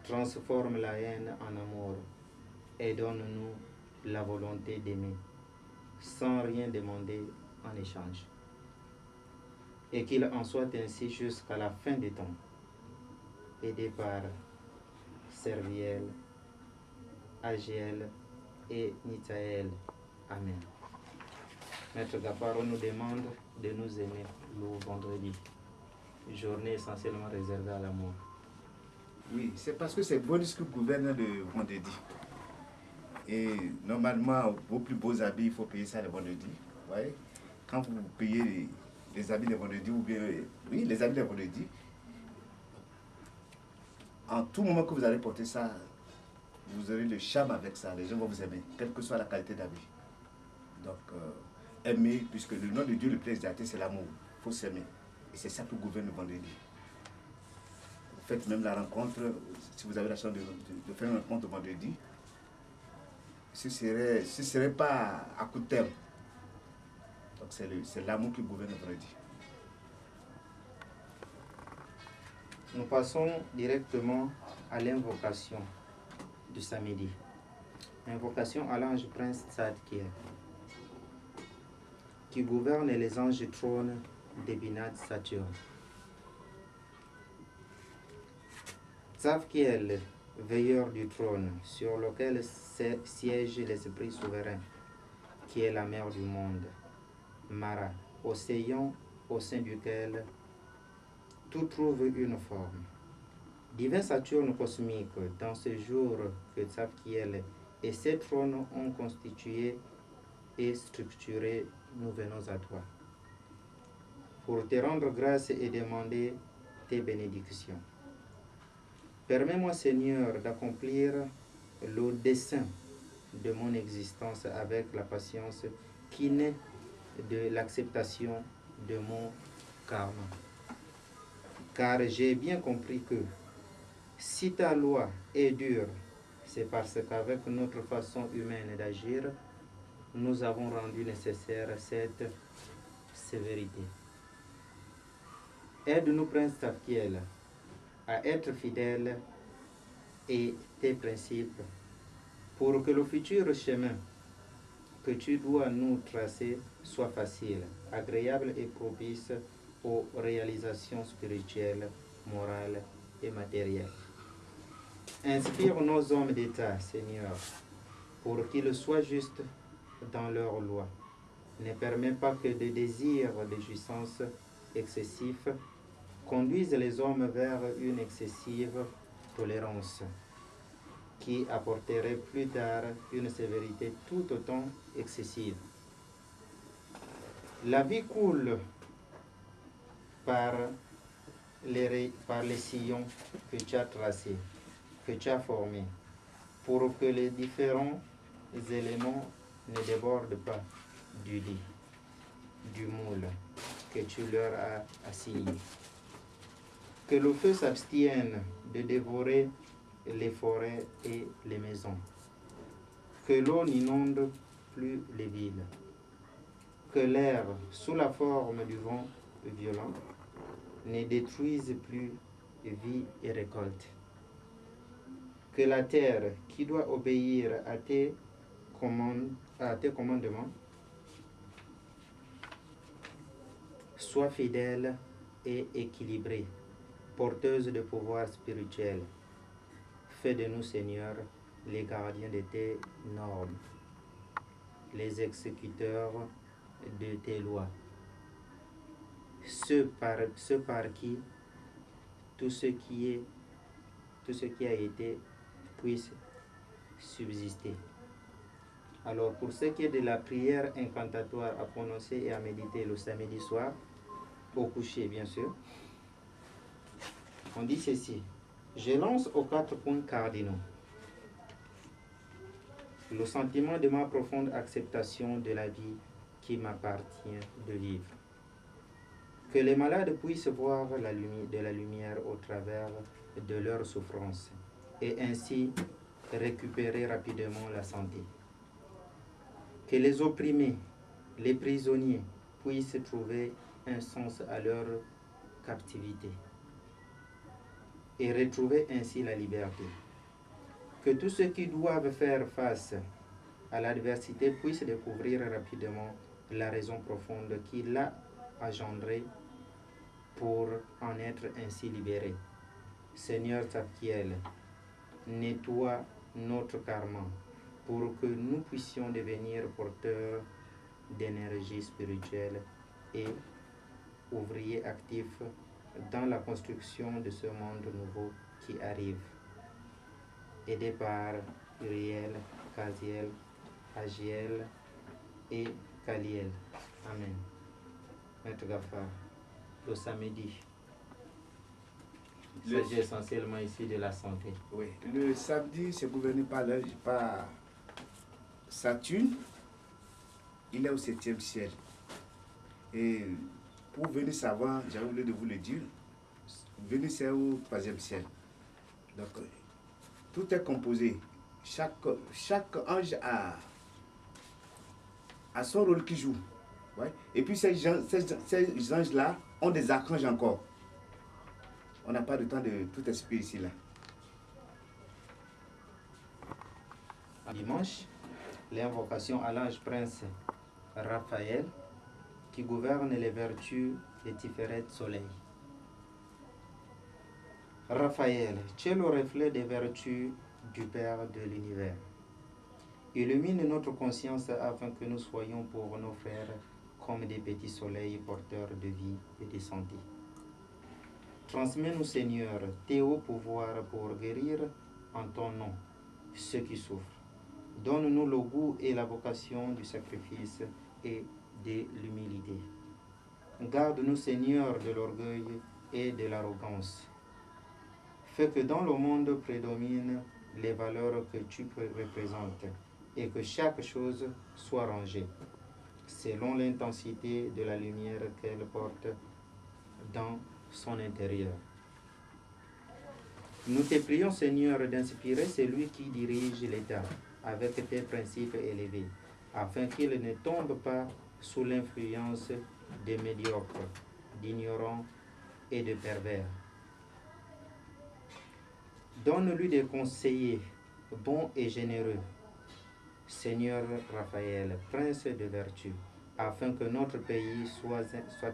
transforme la haine en amour et donne-nous la volonté d'aimer, sans rien demander en échange. Et qu'il en soit ainsi jusqu'à la fin des temps, aidé par Serviel, Agiel et Nitaël. Amen. Maître Gaparo nous demande de nous aimer le vendredi, journée essentiellement réservée à l'amour. Oui, c'est parce que c'est Bonus qui gouverne le vendredi. Et normalement, vos plus beaux habits, il faut payer ça le vendredi. Vous voyez? Quand vous payez les habits le vendredi, ou bien, oui, les habits le vendredi, en tout moment que vous allez porter ça, vous aurez le charme avec ça. Les gens vont vous aimer, quelle que soit la qualité d'habit. Donc, aimer, puisque le nom de Dieu, le plus exalté, c'est l'amour. Il faut s'aimer. Et c'est ça qui gouverne le vendredi. Vous faites même la rencontre, si vous avez la chance de faire une rencontre vendredi, ce ne serait pas à coup de terme. Donc c'est l'amour qui gouverne le vendredi. Nous passons directement à l'invocation du samedi. Invocation à l'ange prince Tzadkiel, qui gouverne les anges trônes de Binat Saturne. Tzadkiel, veilleur du trône, sur lequel siège l'esprit souverain, qui est la mère du monde, Mara, océan au sein duquel tout trouve une forme. Divin Saturne cosmique, dans ce jour que Tzadkiel et ses trônes ont constitué et structuré, nous venons à toi pour te rendre grâce et demander tes bénédictions. Permets-moi, Seigneur, d'accomplir le dessein de mon existence avec la patience qui naît de l'acceptation de mon karma. Car j'ai bien compris que si ta loi est dure, c'est parce qu'avec notre façon humaine d'agir, nous avons rendu nécessaire cette sévérité. Aide-nous, Prince Tzadkiel, à être fidèles et tes principes pour que le futur chemin que tu dois nous tracer soit facile, agréable et propice aux réalisations spirituelles, morales et matérielles. Inspire nos hommes d'État, Seigneur, pour qu'ils soient justes dans leurs lois. Ne permets pas que des désirs de jouissance excessifs conduisent les hommes vers une excessive tolérance qui apporterait plus tard une sévérité tout autant excessive. La vie coule par les sillons que tu as tracés, que tu as formés, pour que les différents éléments ne débordent pas du lit, du moule que tu leur as assigné. Que le feu s'abstienne de dévorer les forêts et les maisons. Que l'eau n'inonde plus les villes. Que l'air, sous la forme du vent violent, ne détruise plus vie et récolte. Que la terre, qui doit obéir à tes commandements, soit fidèle et équilibrée, porteuse de pouvoir spirituel. Fais de nous, Seigneur, les gardiens de tes normes, les exécuteurs de tes lois, ceux par qui tout ce qui a été puisse subsister. Alors, pour ce qui est de la prière incantatoire à prononcer et à méditer le samedi soir, au coucher bien sûr, on dit ceci: je lance aux 4 points cardinaux le sentiment de ma profonde acceptation de la vie qui m'appartient de vivre. Que les malades puissent voir de la lumière au travers de leurs souffrances et ainsi récupérer rapidement la santé. Que les opprimés, les prisonniers puissent trouver un sens à leur captivité et retrouver ainsi la liberté. Que tous ceux qui doivent faire face à l'adversité puissent découvrir rapidement la raison profonde qui l'a engendré pour en être ainsi libéré. Seigneur Tzadkiel, nettoie notre karma pour que nous puissions devenir porteurs d'énergie spirituelle et ouvriers actifs dans la construction de ce monde nouveau qui arrive. Aidé par Uriel, Kaziel, Agiel et Kaliel. Amen. Maître Gaffar, le samedi, il s'agit essentiellement ici de la santé. Oui, le samedi, c'est gouverné par Saturne. Il est au 7e ciel. Et pour venir savoir, j'avais oublié de vous le dire, Vénus est au 3e ciel. Donc, tout est composé. Chaque ange a son rôle qui joue. Ouais. Et puis ces anges-là ont des archanges encore. On n'a pas le temps de tout expliquer ici. Là. Dimanche, l'invocation à l'ange prince Raphaël qui gouverne les vertus des Tiferet soleil. Raphaël, tu es le reflet des vertus du Père de l'univers. Illumine notre conscience afin que nous soyons pour nos frères comme des petits soleils porteurs de vie et de santé. Transmets-nous, Seigneur, tes hauts pouvoirs pour guérir en ton nom ceux qui souffrent. Donne-nous le goût et la vocation du sacrifice et de l'humilité. Garde-nous, Seigneur, de l'orgueil et de l'arrogance. Fais que dans le monde prédominent les valeurs que tu représentes et que chaque chose soit rangée selon l'intensité de la lumière qu'elle porte dans son intérieur. Nous te prions, Seigneur, d'inspirer celui qui dirige l'État avec tes principes élevés, afin qu'il ne tombe pas sous l'influence des médiocres, d'ignorants et de pervers. Donne-lui des conseillers bons et généreux, Seigneur Raphaël, prince de vertu, afin que notre pays soit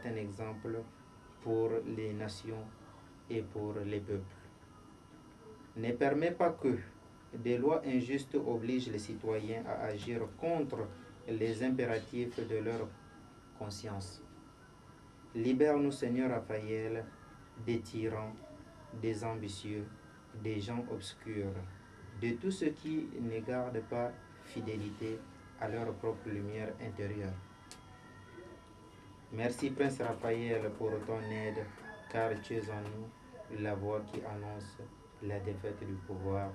un exemple pour les nations et pour les peuples. Ne permets pas que des lois injustes obligent les citoyens à agir contre les impératifs de leur conscience. Libère-nous, Seigneur Raphaël, des tyrans, des ambitieux, des gens obscurs, de tous ceux qui ne gardent pas fidélité à leur propre lumière intérieure. Merci, Prince Raphaël, pour ton aide, car tu es en nous la voix qui annonce la défaite du pouvoir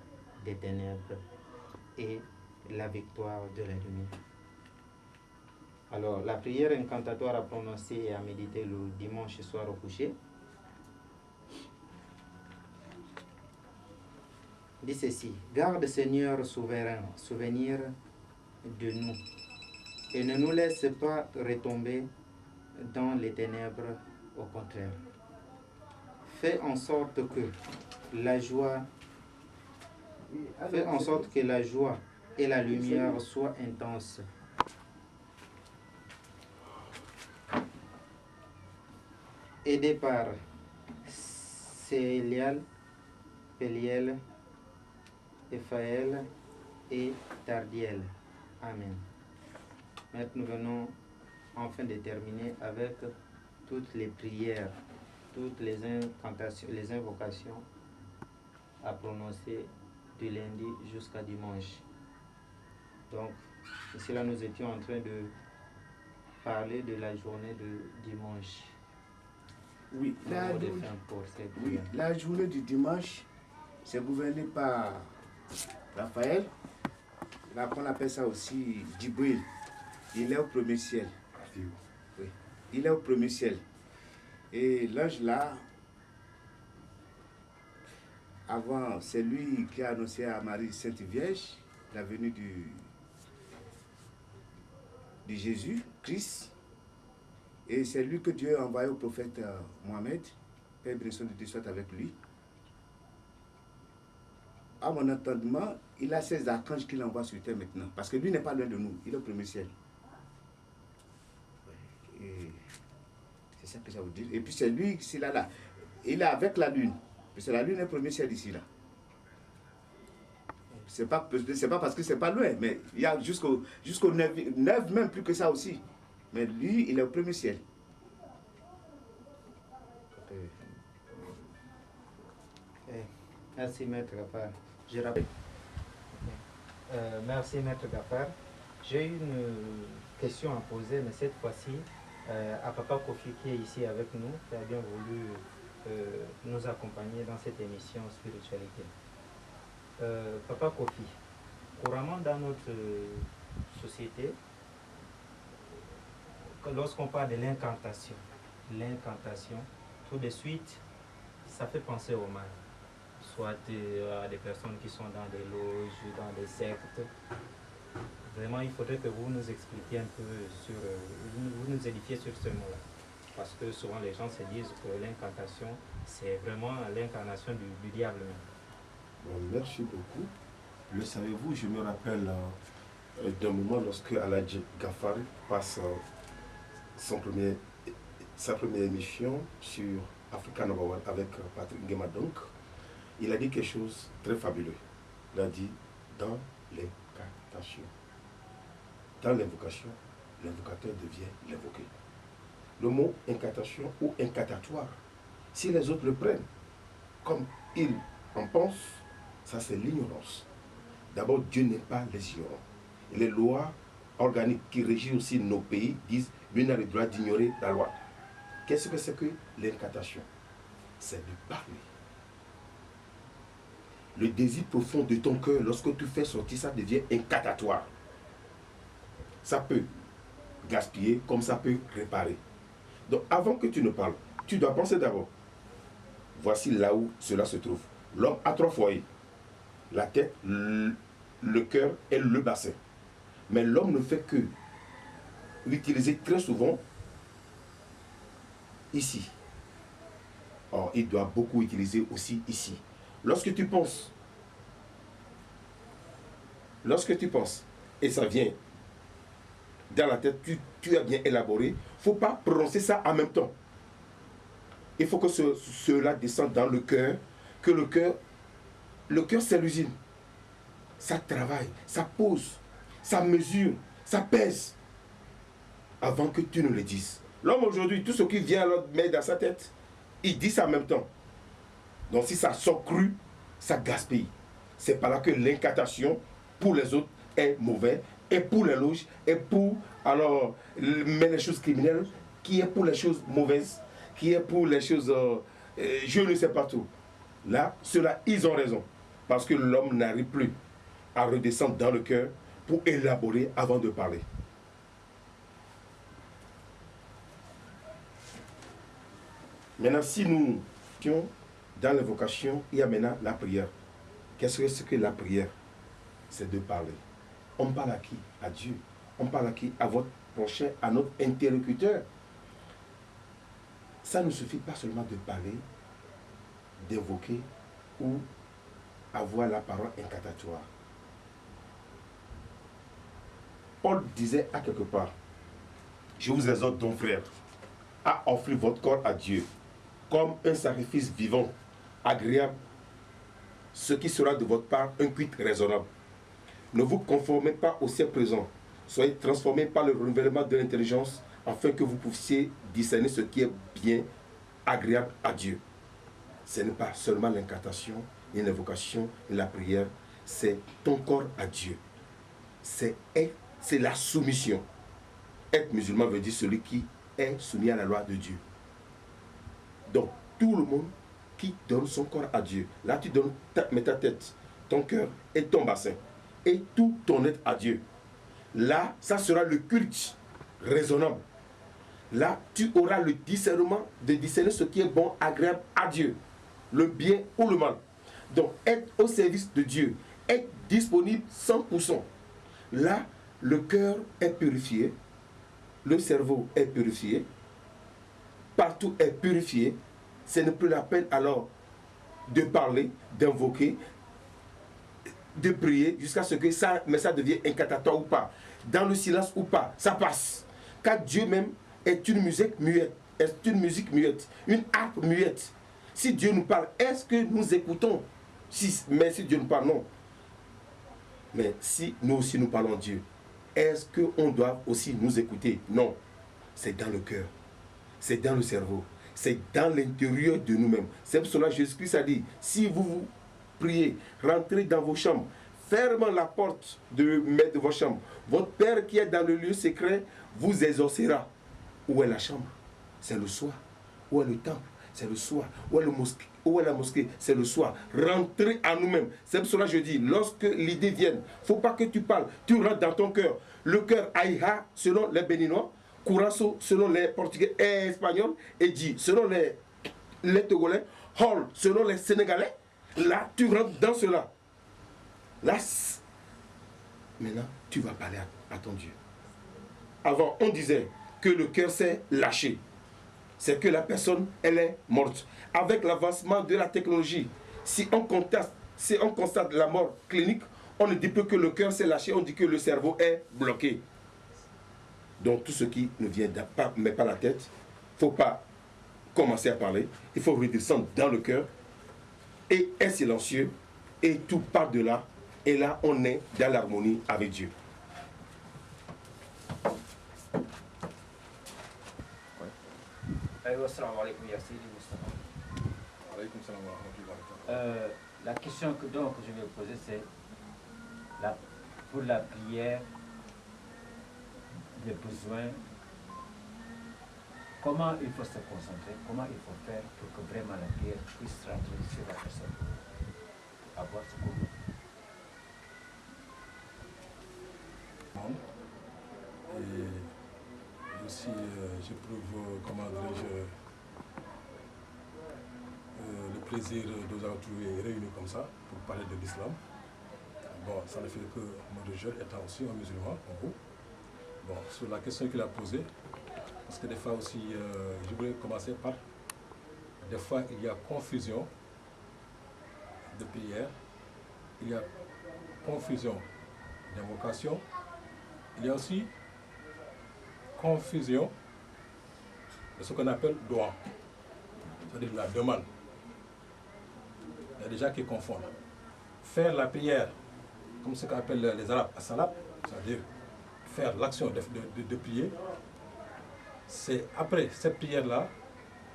des ténèbres et la victoire de la lumière. Alors, la prière incantatoire à prononcer et à méditer le dimanche soir au coucher dit ceci: garde, Seigneur souverain, souvenir de nous et ne nous laisse pas retomber dans les ténèbres, au contraire. Fais en sorte que la joie et la lumière soient intenses. Aidés par Célial, Péliel, Ephaël et Tardiel. Amen. Maintenant, nous venons enfin de terminer avec toutes les prières, toutes les incantations, les invocations à prononcer du lundi jusqu'à dimanche. Donc, ici là, nous étions en train de parler de la journée de dimanche. Oui, la journée du dimanche, c'est gouverné par Raphaël. Là, on appelle ça aussi Djibril. Il est au premier ciel. Oui. Il est au premier ciel. Et l'ange là, avant, c'est lui qui a annoncé à Marie Sainte Vierge la venue du Jésus, Christ. Et c'est lui que Dieu a envoyé au prophète Mohamed, Père Bresson de Dieu soit avec lui. À mon entendement, il a 16 archanges qu'il envoie sur terre maintenant. Parce que lui n'est pas loin de nous, il est au premier ciel. C'est ça que ça veut dire. Et puis c'est lui, c'est là. Il est avec la lune. C'est la lune est au premier ciel ici là. C'est pas parce que c'est pas loin, mais il y a jusqu'au 9, même plus que ça aussi. Mais lui, il est au premier ciel. Merci, Maître Gaffar. Je rappelle. Merci, Maître Gaffar. J'ai une question à poser, mais cette fois-ci, à Papa Kofi qui est ici avec nous, qui a bien voulu nous accompagner dans cette émission Spiritualité. Papa Kofi, couramment dans notre société, lorsqu'on parle de l'incantation, tout de suite, ça fait penser au mal. Soit à des personnes qui sont dans des loges, dans des sectes. Vraiment, il faudrait que vous nous expliquiez un peu sur, vous nous édifiez sur ce mot-là. Parce que souvent les gens se disent que l'incantation, c'est vraiment l'incarnation du diable même. Bon, merci beaucoup. Le savez-vous, je me rappelle d'un moment lorsque Aladji Gaffar passe sa première émission sur Africa Number One avec Patrick Ngemadonk. Il a dit quelque chose de très fabuleux. Il a dit dans l'incantation. Dans l'invocation, l'invocateur devient l'invoqué. Le mot incantation ou incantatoire Si les autres le prennent comme ils en pensent, ça c'est l'ignorance. D'abord, Dieu n'aime pas les ignorants. Et les lois organiques qui régissent aussi nos pays disent « Lui n'a le droit d'ignorer la loi ». Qu'est-ce que c'est que l'incantation? C'est de parler. Le désir profond de ton cœur, lorsque tu fais sortir, ça devient incantatoire. Ça peut gaspiller comme ça peut réparer. Donc avant que tu ne parles, tu dois penser d'abord. Voici là où cela se trouve. L'homme a 3 foyers. La tête, le cœur et le bassin. Mais l'homme ne fait que l'utiliser très souvent ici. Or, il doit beaucoup utiliser aussi ici. Lorsque tu penses, et ça vient dans la tête, tu as bien élaboré, il ne faut pas prononcer ça en même temps. Il faut que cela descende dans le cœur, que le cœur c'est l'usine. Ça travaille, ça pose, ça mesure, ça pèse, avant que tu ne le dises. L'homme aujourd'hui, tout ce qui vient mettre dans sa tête, il dit ça en même temps. Donc si ça sort cru, ça gaspille. C'est par là que l'incantation pour les autres est mauvais, et pour les loges, et pour mais les choses criminelles, qui est pour les choses mauvaises, qui est pour les choses, je ne sais pas tout. Là, ceux-là, ils ont raison. Parce que l'homme n'arrive plus à redescendre dans le cœur pour élaborer avant de parler. Maintenant, si nous étions dans l'évocation, il y a maintenant la prière. Qu'est-ce que la prière? C'est de parler. On parle à qui? À Dieu. On parle à qui? À votre prochain, à notre interlocuteur. Ça ne suffit pas seulement de parler, d'évoquer ou avoir la parole incantatoire. Paul disait à quelque part, je vous exhorte donc, frères, à offrir votre corps à Dieu comme un sacrifice vivant, agréable, ce qui sera de votre part un culte raisonnable. Ne vous conformez pas au siècle présent, soyez transformés par le renouvellement de l'intelligence, afin que vous puissiez discerner ce qui est bien, agréable à Dieu. Ce n'est pas seulement l'incantation, ni l'invocation, ni la prière, c'est ton corps à Dieu. C'est la soumission. Être musulman veut dire celui qui est soumis à la loi de Dieu. Donc, tout le monde qui donne son corps à Dieu, là tu donnes mets ta tête, ton cœur et ton bassin, et tout ton être à Dieu. Là, ça sera le culte raisonnable. Là, tu auras le discernement de discerner ce qui est bon, agréable à Dieu, le bien ou le mal. Donc, être au service de Dieu, être disponible 100%. Là, le cœur est purifié, le cerveau est purifié, partout est purifié. Ce n'est plus la peine alors de parler, d'invoquer, de prier jusqu'à ce que ça devienne incantatoire ou pas, dans le silence ou pas, ça passe. Car Dieu même est une musique muette, une harpe muette. Si Dieu nous parle, est-ce que nous écoutons? Mais si Dieu nous parle, non. Mais si nous aussi nous parlons Dieu, est-ce qu'on doit aussi nous écouter? Non. C'est dans le cœur, c'est dans le cerveau, c'est dans l'intérieur de nous-mêmes. C'est pour cela que Jésus-Christ a dit, si vous priez, rentrez dans vos chambres, fermez la porte de votre chambre. Votre Père qui est dans le lieu secret vous exaucera. Où est la chambre? C'est le soir. Où est le temple? C'est le soir. Où est la mosquée? C'est le soir. Rentrez à nous-mêmes. C'est pour cela que je dis, lorsque l'idée vient, il ne faut pas que tu parles. Tu rentres dans ton cœur. Le cœur Aïha, selon les Béninois, Kourasso, selon les Portugais et Espagnols, et dit, selon les Togolais, Hall, selon les Sénégalais. Là, tu rentres dans cela. Là, maintenant, tu vas parler à ton Dieu. Avant, on disait que le cœur s'est lâché. C'est que la personne, elle est morte. Avec l'avancement de la technologie, si on constate la mort clinique, on ne dit plus que le cœur s'est lâché, on dit que le cerveau est bloqué. Donc tout ce qui ne vient pas, mais pas la tête, il ne faut pas commencer à parler, il faut redescendre dans le cœur, et est silencieux, et tout part de là, et là on est dans l'harmonie avec Dieu. ايوه السلام عليكم يا سيدي مصطفى. La question que je vais poser, c'est pour la prière, les besoins, comment il faut se concentrer, comment il faut faire pour que vraiment la prière puisse rentrer sur la personne, avoir ce qu'on veut. Et aussi, j'éprouve, comment dirais-je, le plaisir de nous avoir trouvés réunis comme ça pour parler de l'islam. Bon, ça ne fait que mon religieux étant aussi un musulman, comme vous. Bon, sur la question qu'il a posée, parce que des fois aussi, je voulais commencer par, des fois il y a confusion de prière, il y a confusion d'invocation, il y a aussi confusion de ce qu'on appelle doigt, c'est-à-dire la demande. Il y a des gens qui confondent. Faire la prière, comme ce qu'appellent les Arabes as-salat, c'est-à-dire faire l'action de prier, c'est après cette prière-là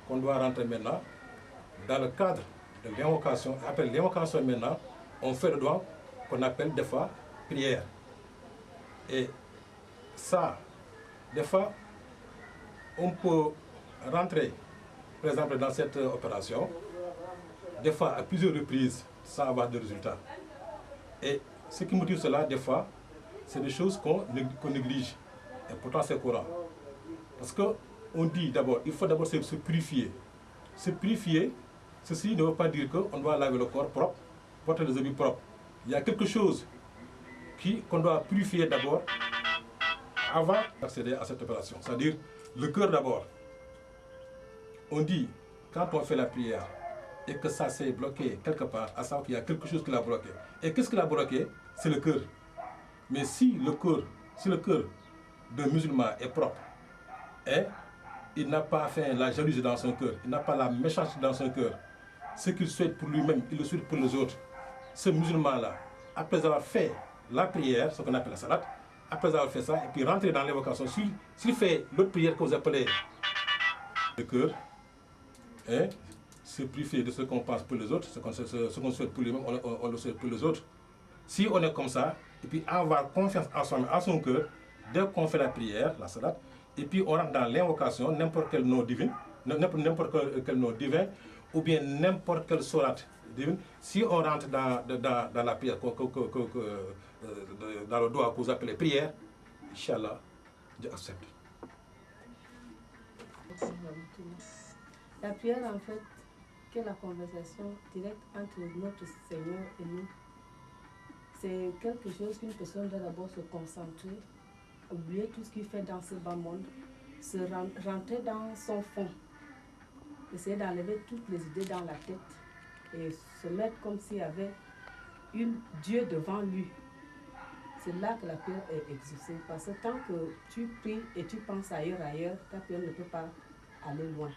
qu'on doit rentrer maintenant dans le cadre de l'invocation. Après l'invocation maintenant, on fait le doigt qu'on appelle des fois prière. Et ça, des fois, on peut rentrer, par exemple, dans cette opération, des fois à plusieurs reprises, sans avoir de résultat. Et ce qui motive cela, des fois, c'est des choses qu'on néglige. Et pourtant, c'est courant. Parce qu'on dit d'abord, il faut d'abord se purifier. Se purifier, ceci ne veut pas dire qu'on doit laver le corps propre, porter des habits propres. Il y a quelque chose qu'on doit purifier d'abord avant d'accéder à cette opération. C'est-à-dire le cœur d'abord. On dit, quand on fait la prière, et que ça s'est bloqué quelque part, à savoir qu'il y a quelque chose qui l'a bloqué. Et qu'est-ce qui l'a bloqué? C'est le cœur. Mais si le cœur d'un musulman est propre, et il n'a pas fait la jalousie dans son cœur, il n'a pas la méchanceté dans son cœur, ce qu'il souhaite pour lui-même, il le souhaite pour les autres. Ce musulman-là, après avoir fait la prière, ce qu'on appelle la salat, après avoir fait ça, et puis rentrer dans l'évocation, s'il fait l'autre prière que vous appelez le cœur, et se purifier de ce qu'on pense pour les autres, ce qu'on souhaite pour lui-même, on le souhaite pour les autres. Si on est comme ça, et puis avoir confiance en soi-même, en son cœur, dès qu'on fait la prière, la salat, et puis on rentre dans l'invocation, n'importe quel nom divin, ou bien n'importe quelle sourate divine, si on rentre dans la prière, dans le doigt que vous appelez prière, Inch'Allah, Dieu accepte. La prière, en fait, que la conversation directe entre notre Seigneur et nous. C'est quelque chose qu'une personne doit d'abord se concentrer, oublier tout ce qu'il fait dans ce bas monde, se rentrer dans son fond, essayer d'enlever toutes les idées dans la tête et se mettre comme s'il y avait Dieu devant lui. C'est là que la prière est exaucée. Parce que tant que tu pries et tu penses ailleurs, ta prière ne peut pas aller loin.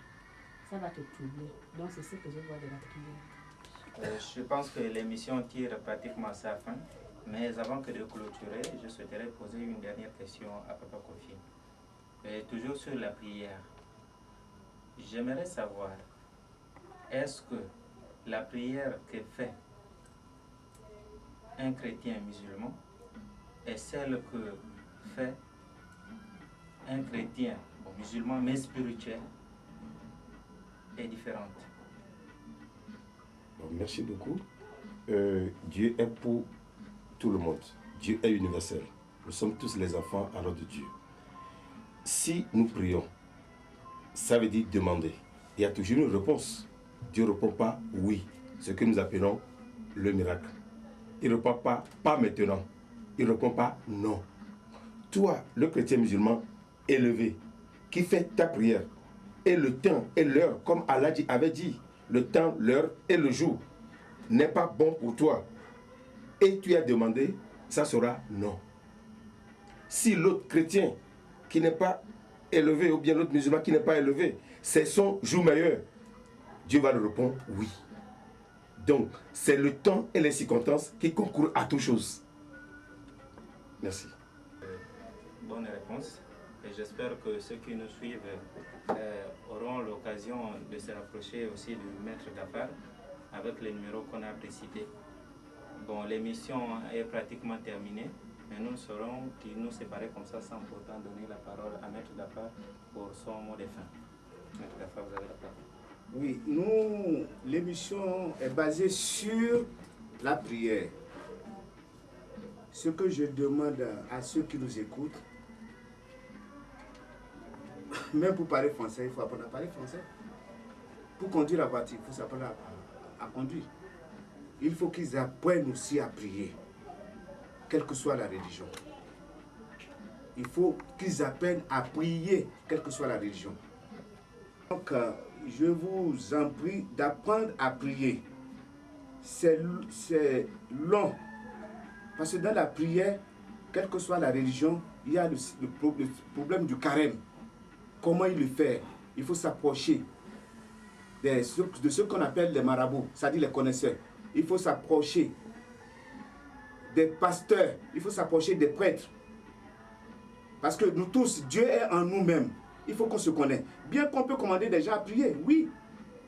Ça va te troubler. Donc c'est ce que je vois de la prière. Je pense que l'émission tire pratiquement à sa fin. Mais avant que de clôturer, je souhaiterais poser une dernière question à Papa Kofi. Toujours sur la prière. J'aimerais savoir, est-ce que la prière que fait un chrétien musulman est celle que fait un chrétien musulman mais spirituel est différente? Merci beaucoup. Dieu est pour tout le monde. Dieu est universel. Nous sommes tous les enfants alors de Dieu. Si nous prions, ça veut dire demander. Il y a toujours une réponse. Dieu ne répond pas oui, ce que nous appelons le miracle. Il ne répond pas maintenant. Il ne répond pas non. Toi, le chrétien musulman élevé, qui fait ta prière, et le temps et l'heure, comme Allah avait dit, le temps, l'heure et le jour n'est pas bon pour toi, et tu as demandé, ça sera non. Si l'autre chrétien qui n'est pas élevé, ou bien l'autre musulman qui n'est pas élevé, c'est son jour meilleur, Dieu va le répondre oui. Donc, c'est le temps et les circonstances qui concourent à toute chose. Merci. Bonne réponse. Et j'espère que ceux qui nous suivent auront l'occasion de se rapprocher aussi du maître d'affaires avec les numéros qu'on a précités. Bon, l'émission est pratiquement terminée, mais nous saurons nous séparer comme ça sans pourtant donner la parole à maître d'affaires pour son mot de fin. Maître d'affaires, vous avez la parole. Oui, nous, l'émission est basée sur la prière. Ce que je demande à ceux qui nous écoutent, même pour parler français, il faut apprendre à parler français. Pour conduire la voiture, il faut s'apprendre à conduire. Il faut qu'ils apprennent aussi à prier, quelle que soit la religion. Il faut qu'ils apprennent à prier, quelle que soit la religion. Donc, je vous en prie d'apprendre à prier. C'est long. Parce que dans la prière, quelle que soit la religion, il y a le problème du carême. Comment il le fait? Il faut s'approcher de ceux qu'on appelle les marabouts, c'est-à-dire les connaisseurs. Il faut s'approcher des pasteurs, il faut s'approcher des prêtres. Parce que nous tous, Dieu est en nous-mêmes. Il faut qu'on se connaisse. Bien qu'on peut commander des gens à prier, oui.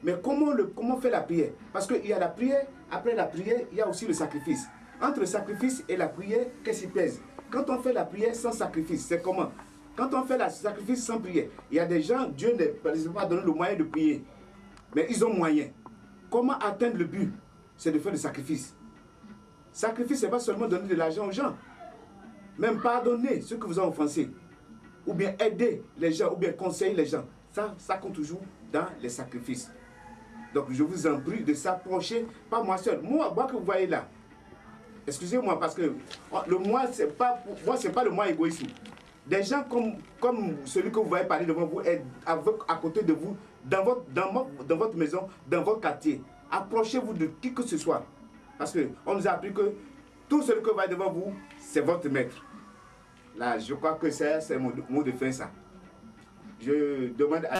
Mais comment faire la prière? Parce qu'il y a la prière, après la prière, il y a aussi le sacrifice. Entre le sacrifice et la prière, qu'est-ce qui pèse? Quand on fait la prière sans sacrifice, c'est comment? Quand on fait le sacrifice sans prière, il y a des gens, Dieu ne peut pas donner le moyen de prier. Mais ils ont moyen. Comment atteindre le but? C'est de faire le sacrifice. Sacrifice, ce n'est pas seulement donner de l'argent aux gens. Même pardonner ceux que vous ont offensés. Ou bien aider les gens, ou bien conseiller les gens. Ça compte toujours dans les sacrifices. Donc je vous en prie de s'approcher, pas moi seul. Moi que vous voyez là, excusez-moi parce que le moi, c'est pas le moi égoïsme. Des gens comme celui que vous voyez parler devant vous, est à côté de vous, dans votre maison, dans votre quartier. Approchez-vous de qui que ce soit. Parce qu'on nous a appris que tout celui que va devant vous, c'est votre maître. Là, je crois que c'est mon mot de fin, ça. Je demande à...